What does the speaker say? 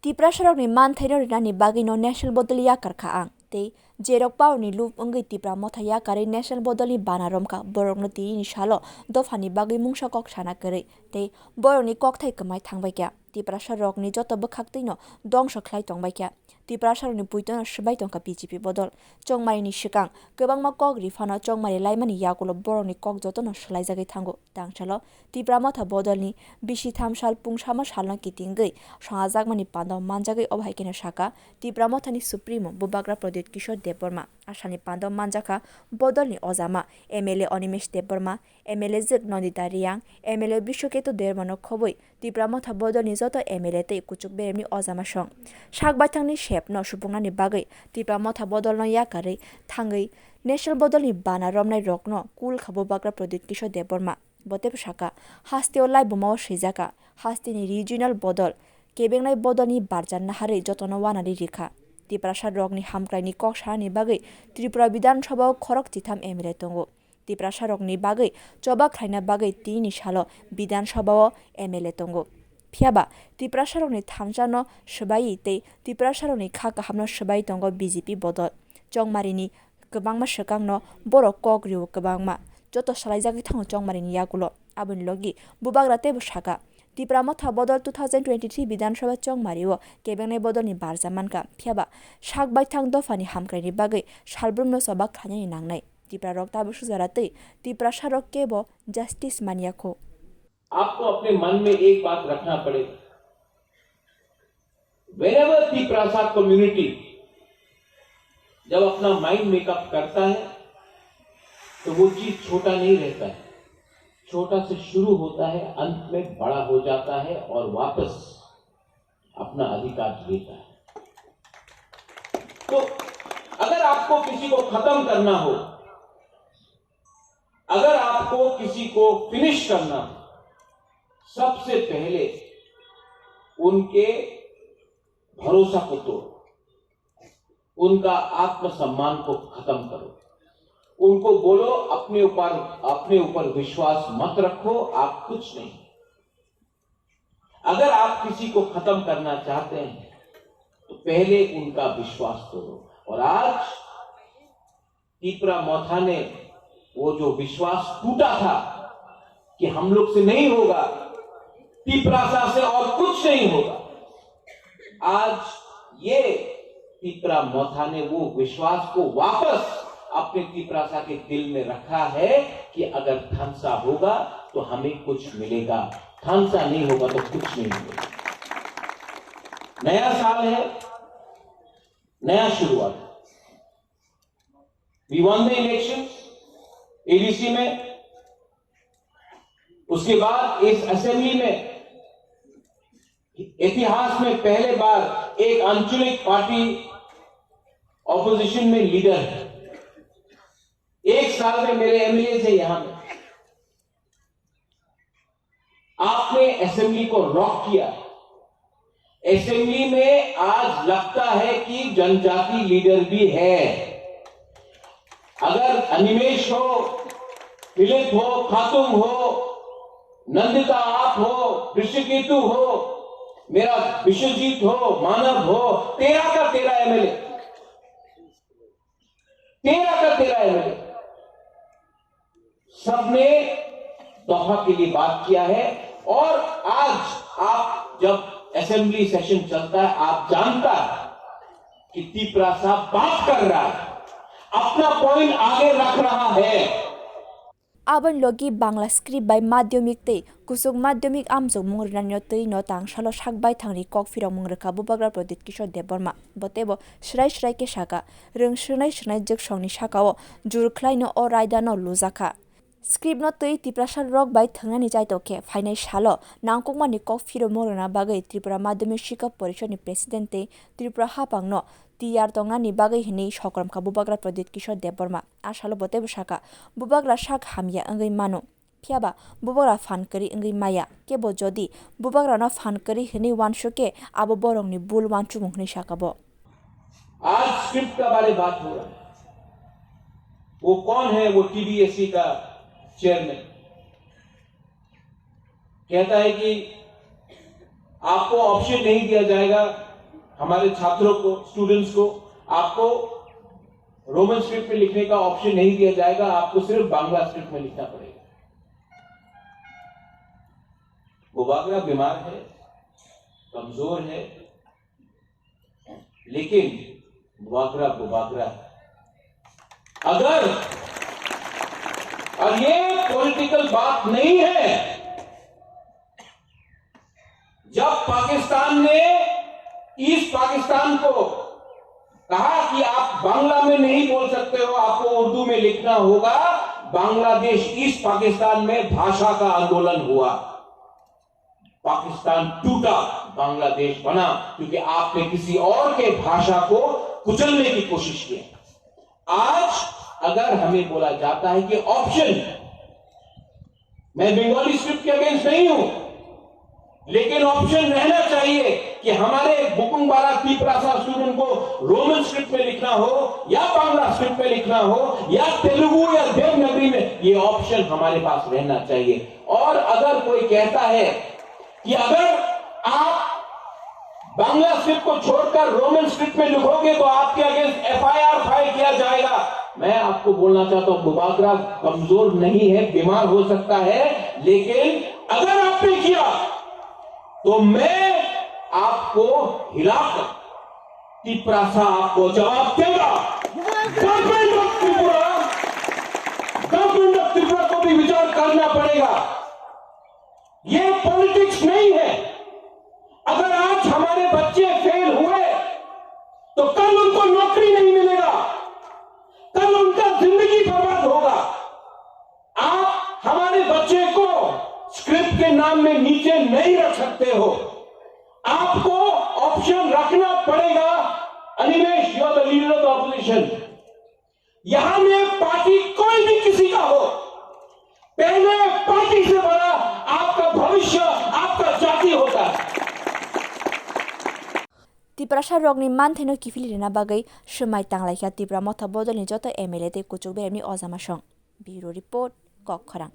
Tipra sarok ni man thaino ni bagi no national bodol ya karkha ang te jerok pau ni lup ngai tipra motha ya kare national bodol ni banarom ka borok no ti ni shalo dofani bagi mungsa kok sana kare te borok ni kok thai kamai thangbai kya tipra sarok ni joto bkhak no dongso khlai tongbai kya tipra sarok ni puito no shbai tongka BJP bodol chongmari ni shikang kwbangma kok rifano chongmari laimani yakulo borok ni kok joto no shlai jagai thango tangchalo tipra motha bodol ni bisi thamsal pungsama salna kitinggai sangajak mani pando manjagai obhaikena shaka tipra motha ni supremo bubagra pradit kishor deborma asani pando manjaka bodol ni ojama MLA Onimesh Deborma MLA Zik Nondita Riang MLA Bishoketo Dermano khoboi tipra motha bodol ni joto MLA tei kuchuk beremni ojama song sakbaithang ni shep no supungna ni bagai tipra motha bodol no yakare thangai national bodol ni bana romnai rokno kul khabo bagra pradit kishor deborma botep shaka hasteo lai bumao sejaka hasti ni regional bodol kebengnai bodol ni barjan nahare jotono wanari rikha Tiprasar rokni hamkraini kok sani bagai Tripura Bidhan Sabha khorok chitham MLA tongo Tiprasar rokni bagai choba khlaina bagai tini salo Bidhan Sabha MLA tongo phiaba Tiprasar rokni thamjano sbai tei Tiprasar rokni kha kahamno sbai tongo BJP bodol chongmarini kwbangma swkangno borok kok riu kwbangma joto salaijagoi thango chongmarini yakulo aboni logi bubagra tebo saka Tipra motha bodol 2023 Bidhan Sabha chongmario kebengnai bodol ni barjamanka phiaba sakbaithang dofani hamkraini bagai salbrumno sabak khanani nangnai Tipra rok tabu sujaratei Tipra sarok kebo justice maniako आपको अपने मन में एक बात रखना पड़ेगा whenever Tiprasa community जब अपना माइंड मेकअप करता है तो वो चीज छोटा नहीं रहता है छोटा से शुरू होता है अंत में बड़ा हो जाता है और वापस अपना अधिकार लेता है तो अगर आपको किसी को खत्म करना हो अगर आपको किसी को फिनिश करना हो सबसे पहले उनके भरोसा को तोड़ो उनका आत्मसम्मान को खत्म करो उनको बोलो अपने ऊपर विश्वास मत रखो आप कुछ नहीं अगर आप किसी को खत्म करना चाहते हैं तो पहले उनका विश्वास तोड़ो और आज तिपरा मोथा ने वो जो विश्वास टूटा था कि हम लोग से नहीं होगा तिपरासा से और कुछ नहीं होगा आज ये तिपरा मोथा ने वो विश्वास को वापस अपने तिपरासा के दिल में रखा है कि अगर थानसा होगा तो हमें कुछ मिलेगा थानसा नहीं होगा तो कुछ नहीं मिलेगा नया साल है नया शुरुआत we won the election ADC में उसके बाद इस असेंबली में इतिहास में पहले बार एक आंचलिक पार्टी ऑपोजिशन में लीडर है एक साल में मेरे एमएलए से यहां में आपने असेंबली को रॉक किया असेंबली में आज लगता है कि जनजाति लीडर भी है अगर अनिमेश हो फिलिप हो खातूम हो नंदिता आप हो ऋषिकेतु हो मेरा विश्वजीत हो मानव हो 13 का 13 एमएलए 13 का 13 एमएलए सबने दफा के लिए बात किया है और आज आप जब असेंबली सेशन चलता है आप जानता है कि तिपरासा बात कर रहा है अपना पॉइंट आगे रख रहा है Abon logi Bangla script by madhyamik tei kusuk madhyamik amjok mungranyo tei no tang salo sakbai thangri kok firong mungreka bubagra pradit kishor deborma botebo shrai ke saka rung shnai jek songni sakao jurkhlai no o raida no lujaka script no tei Tiprasar rok bai thangnani jaitoke phainai salo nangkukmani kok firong mungrana bagai Tripura Madhyamik Shikha Porishod ni president tei Tripura hapang no TR tongani bagai hini sokram ka bubagra pradit kishor deborma asalo botebo saka bubagra sak hamya angai mano phiaba bubagra fankari angai maya kebo jodi bubagra no fankari hini wanshoke abo borong ni bul wanchu mungni sakabo आज script का बारे बात हो रहा है वो कौन है वो TBSC का चेयरमैन कहता है कि आपको ऑप्शन नहीं दिया जाएगा हमारे छात्रों को, स्टूडेंट्स को, आपको रोमन स्क्रिप्ट में लिखने का ऑप्शन नहीं दिया जाएगा, आपको सिर्फ बांग्ला स्क्रिप्ट में लिखना पड़ेगा। बुबागरा बीमार है, कमजोर है, लेकिन बुबागरा है। अगर, और ये पॉलिटिकल बात नहीं है, जब पाकिस्तान ने ईस्ट पाकिस्तान को कहा कि आप बांग्ला में नहीं बोल सकते हो, आपको उर्दू में लिखना होगा, बांग्लादेश ईस्ट पाकिस्तान में भाषा का आंदोलन हुआ, पाकिस्तान टूटा, बांग्लादेश बना, क्योंकि आपने किसी और के भाषा को कुचलने की कोशिश की। आज अगर हमें बोला जाता है कि ऑप्शन, मैं बंगाली स्क्रिप्ट के अगेंस्ट नहीं हूं, लेकिन ऑप्शन रहना चाहिए कि हमारे बुकुंगबारा तिप्रासा स्टूडेंट को रोमन स्क्रिप्ट में लिखना हो या बांग्ला स्क्रिप्ट में लिखना हो या तेलुगु या देवनागरी में, ये ऑप्शन हमारे पास रहना चाहिए। और अगर कोई कहता है कि अगर आप बांग्ला स्क्रिप्ट को छोड़कर रोमन स्क्रिप्ट में लिखोगे तो आपके अगेंस्ट एफआईआर फाइल किया जाएगा, मैं आपको बोलना चाहता हूं, बुबागरा कमजोर नहीं है, बीमार हो सकता है, लेकिन अगर आपने किया तो मैं आपको हिलाकर तिप्रासा आपको जवाब देगा। गवर्नमेंट ऑफ त्रिपुरा को भी विचार करना पड़ेगा। ये पॉलिटिक्स नहीं है। अगर आज हमारे बच्चे फेल हुए तो कल उनको नौकरी नहीं मिलेगा, कल उनका जिंदगी बर्बाद होगा। आप हमारे बच्चे को स्क्रिप्ट के नाम में नीचे नहीं रख सकते हो, आपको ऑप्शन रखना पड़ेगा। Animesh, you are the leader of the opposition. यहां में पार्टी कोई भी किसी का हो, पहले पार्टी से बड़ा आपका भविष्य, आपका जाति होता है। तिप्रासा रगनि मानथेनो किफिलिना बागै समाय तांलायखा तिप्रा मथा बदलनि जत एमएलए ते कुचुक बेरेमनि अजामा सं। ब्यूरो रिपोर्ट कक खरां।